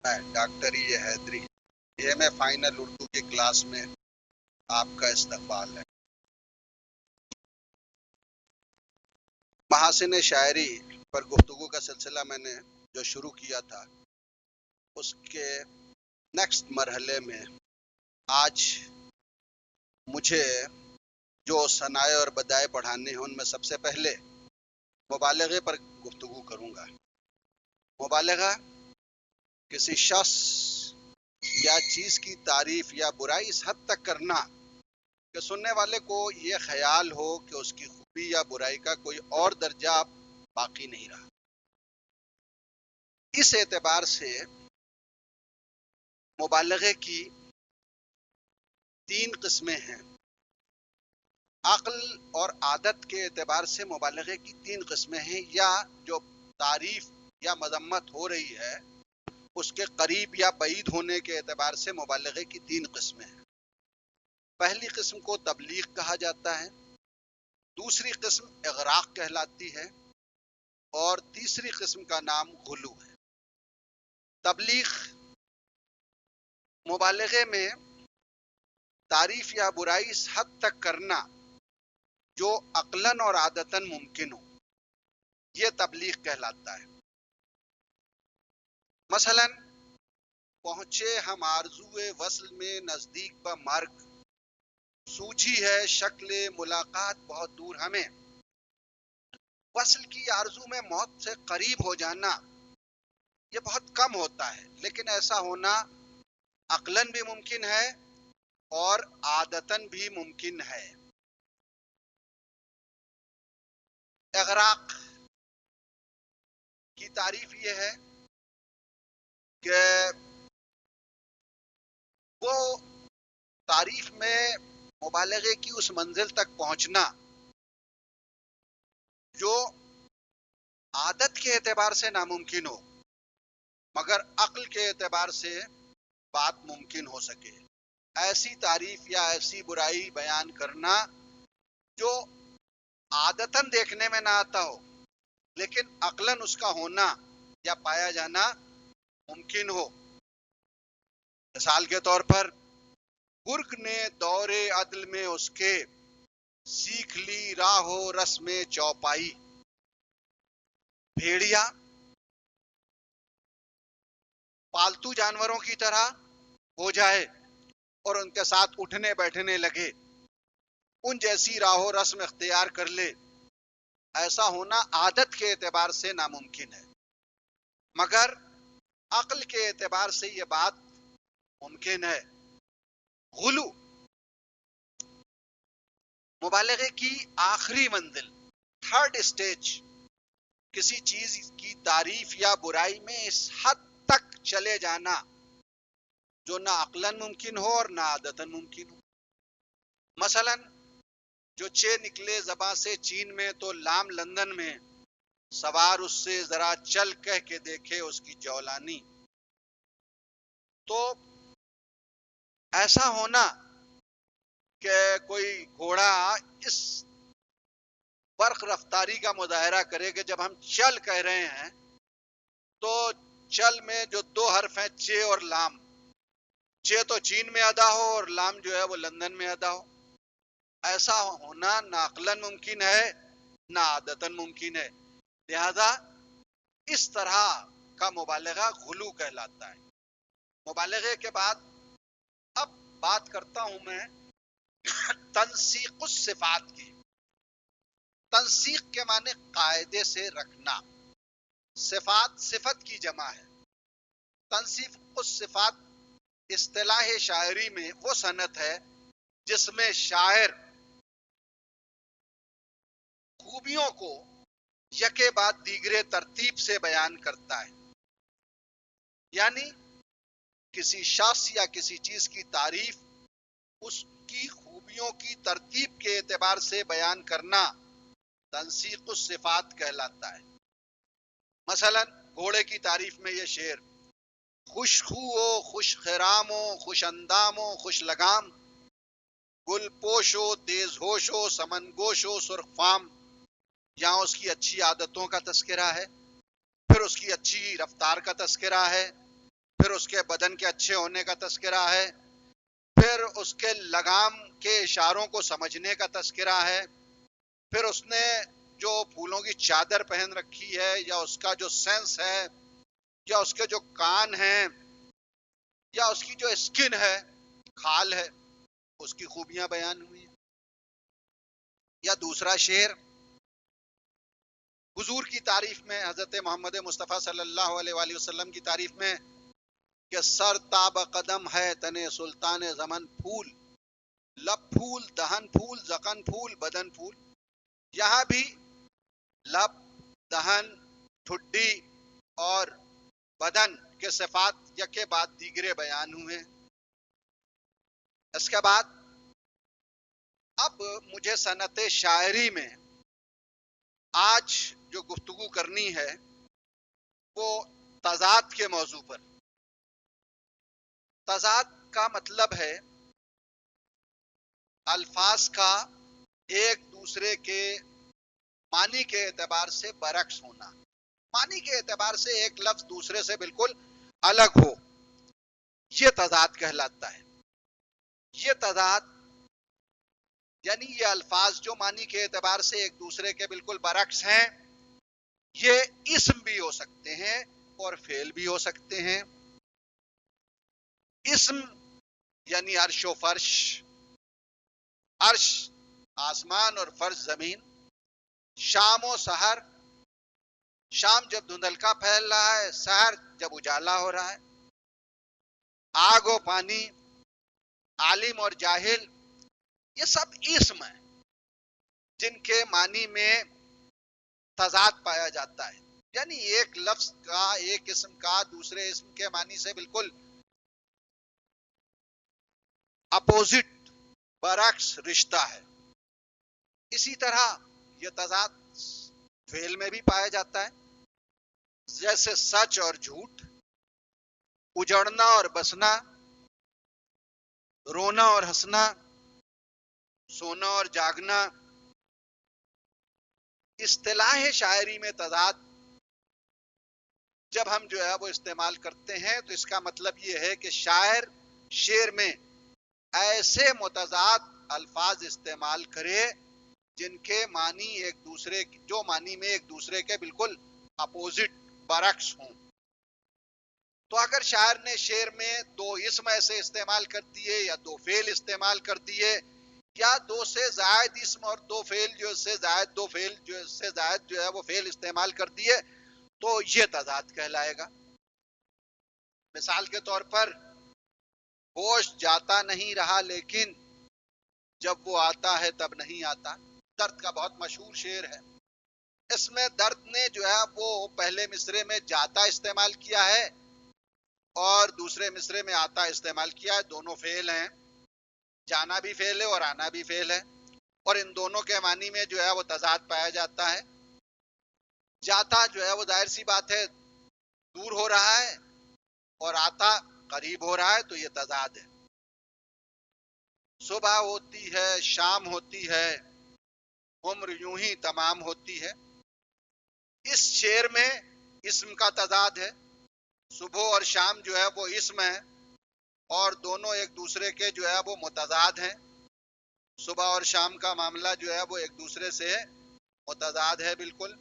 میں doctor Haidri M A final Urdu کی class میں آپ کا استقبال ہے۔ محاسن شاعری پر گفتگو کا سلسلہ میں نے جو شروع کیا تھا اس کے نیکسٹ مرحلے میں آج مجھے جو ثنائے اور بدائے پڑھانے ہیں ان میں سب سے پہلے مبالغے پر گفتگو کروں گا۔ مبالغہ کسی شخص یا چیز کی تعریف یا برائی اس حد تک کرنا کہ سننے والے کو یہ خیال ہو کہ اس کی خوبی یا برائی کا کوئی اور درجہ باقی نہیں رہا۔ اس اعتبار سے مبالغے کی تین قسمیں ہیں۔ عقل اور عادت کے اعتبار سے مبالغے کی تین قسمیں ہیں، یا جو تعریف یا مذمت ہو رہی ہے اس کے قریب یا بعید ہونے کے اعتبار سے مبالغے کی تین قسمیں ہیں۔ پہلی قسم کو تبلیغ کہا جاتا ہے، دوسری قسم اغراق کہلاتی ہے، اور تیسری قسم کا نام غلو ہے۔ تبلیغ مبالغے میں تعریف یا برائی اس حد تک کرنا جو عقلاً اور عادتاً ممکن ہو، یہ تبلیغ کہلاتا ہے۔ مثلاً پہنچے ہم آرزوئے وصل میں نزدیک بہ مرگ، سوجھی ہے شکل ملاقات بہت دور ہمیں۔ وصل کی آرزو میں موت سے قریب ہو جانا یہ بہت کم ہوتا ہے، لیکن ایسا ہونا عقلاً بھی ممکن ہے اور عادتاً بھی ممکن ہے۔ اغراق کی تعریف یہ ہے کہ وہ تعریف میں مبالغے کی اس منزل تک پہنچنا جو عادت کے اعتبار سے ناممکن ہو مگر عقل کے اعتبار سے بات ممکن ہو سکے۔ ایسی تعریف یا ایسی برائی بیان کرنا جو عادتاً دیکھنے میں نہ آتا ہو لیکن عقلاً اس کا ہونا یا پایا جانا ممکن ہو۔ مثال کے طور پر گرگ نے دور عدل میں اس کے سیکھ لی راہ و رسم چوپائی۔ بھیڑیا پالتو جانوروں کی طرح ہو جائے اور ان کے ساتھ اٹھنے بیٹھنے لگے، ان جیسی راہ و رسم اختیار کر لے، ایسا ہونا عادت کے اعتبار سے ناممکن ہے مگر عقل کے اعتبار سے یہ بات ممکن ہے۔ غلو مبالغے کی آخری منزل، تھرڈ اسٹیج، کسی چیز کی تعریف یا برائی میں اس حد تک چلے جانا جو نہ عقلاً ممکن ہو اور نہ عادتاً ممکن ہو۔ مثلاً جو چے نکلے زباں سے چین میں تو لام لندن میں، سوار اس سے ذرا چل کہہ کے دیکھے اس کی جولانی۔ تو ایسا ہونا کہ کوئی گھوڑا اس برق رفتاری کا مظاہرہ کرے کہ جب ہم چل کہہ رہے ہیں تو چل میں جو دو حرف ہیں چے اور لام، چے تو چین میں ادا ہو اور لام جو ہے وہ لندن میں ادا ہو، ایسا ہونا نہ عقلاً ممکن ہے نہ عادتاً ممکن ہے، لہذا اس طرح کا مبالغہ غلو کہلاتا ہے۔ مبالغے کے بعد اب بات کرتا ہوں میں تنسیق الصفات کی۔ تنسیق کے معنی قاعدے سے رکھنا، صفات صفت کی جمع ہے۔ تنسیق الصفات اصطلاح شاعری میں وہ صنعت ہے جس میں شاعر خوبیوں کو یکے بعد دیگرے ترتیب سے بیان کرتا ہے، یعنی کسی شخص یا کسی چیز کی تعریف اس کی خوبیوں کی ترتیب کے اعتبار سے بیان کرنا تنسیق الصفات کہلاتا ہے۔ مثلا گھوڑے کی تعریف میں یہ شعر: خوش خو و خوش خرام و خوش اندام و خوش لگام، گل پوش و تیز ہوش و سمن گوش و سرخ فام۔ یہاں اس کی اچھی عادتوں کا تذکرہ ہے، پھر اس کی اچھی رفتار کا تذکرہ ہے، پھر اس کے بدن کے اچھے ہونے کا تذکرہ ہے، پھر اس کے لگام کے اشاروں کو سمجھنے کا تذکرہ ہے، پھر اس نے جو پھولوں کی چادر پہن رکھی ہے، یا اس کا جو سینس ہے، یا اس کے جو کان ہیں، یا اس کی جو اسکن ہے، کھال ہے، اس کی خوبیاں بیان ہوئی ہیں۔ یا دوسرا شعر حضور کی تعریف میں، حضرت محمد مصطفیٰ صلی اللہ علیہ وآلہ وسلم کی تعریف میں، کہ سر تاب قدم ہے تنے سلطان زمن پھول، لب پھول، دہن پھول، زکن پھول، بدن پھول۔ یہاں بھی لب، دہن، ٹھڈی اور بدن کے صفات یکے بعد دیگرے بیان ہوئے۔ اس کے بعد اب مجھے صنعت شاعری میں آج جو گفتگو کرنی ہے وہ تضاد کے موضوع پر۔ تضاد کا مطلب ہے الفاظ کا ایک دوسرے کے معنی کے اعتبار سے برعکس ہونا، معنی کے اعتبار سے ایک لفظ دوسرے سے بالکل الگ ہو، یہ تضاد کہلاتا ہے۔ یہ تضاد یعنی یہ الفاظ جو معنی کے اعتبار سے ایک دوسرے کے بالکل برعکس ہیں، یہ اسم بھی ہو سکتے ہیں اور فعل بھی ہو سکتے ہیں۔ اسم یعنی عرش و فرش، عرش آسمان اور فرش زمین، شام و سحر، شام جب دھندلکا پھیل رہا ہے، سحر جب اجالا ہو رہا ہے، آگ و پانی، عالم اور جاہل، یہ سب اسم ہیں جن کے معنی میں تضاد پایا جاتا ہے، یعنی ایک لفظ کا، ایک اسم کا دوسرے اسم کے معنی سے بالکل اپوزٹ، برعکس رشتہ ہے۔ اسی طرح یہ تضاد فعل میں بھی پایا جاتا ہے، جیسے سچ اور جھوٹ، اجڑنا اور بسنا، رونا اور ہنسنا، سونا اور جاگنا۔ اصطلاح شاعری میں تضاد جب ہم جو ہے وہ استعمال کرتے ہیں تو اس کا مطلب یہ ہے کہ شاعر شعر میں ایسے متضاد الفاظ استعمال کرے جن کے معنی ایک دوسرے، جو معنی میں ایک دوسرے کے بالکل اپوزٹ، برعکس ہوں۔ تو اگر شاعر نے شعر میں دو اسم ایسے استعمال کر دیے، یا دو فعل استعمال کر دیے، یا دو سے زائد اسم اور دو فعل جو اس سے زائد، دو فعل جو اس سے زائد جو ہے وہ فعل استعمال کر دیے، تو یہ تضاد کہلائے گا۔ مثال کے طور پر ہوش جاتا نہیں رہا لیکن جب وہ آتا ہے تب نہیں آتا، درد کا بہت مشہور شعر ہے۔ اس میں درد نے جو ہے وہ پہلے مصرے میں جاتا استعمال کیا ہے اور دوسرے مصرے میں آتا استعمال کیا ہے، دونوں فعل ہیں، جانا بھی فعل ہے اور آنا بھی فعل ہے، اور ان دونوں کے معنی میں جو ہے وہ تضاد پایا جاتا ہے۔ جاتا جو ہے وہ ظاہر سی بات ہے دور ہو رہا ہے، اور آتا قریب ہو رہا ہے، تو یہ تضاد ہے۔ صبح ہوتی ہے، شام ہوتی ہے، عمر یوں ہی تمام ہوتی ہے۔ اس شعر میں اسم کا تضاد ہے، صبح اور شام جو ہے وہ اسم ہے، اور دونوں ایک دوسرے کے جو ہے وہ متضاد ہیں۔ صبح اور شام کا معاملہ جو ہے وہ ایک دوسرے سے متضاد ہے بالکل۔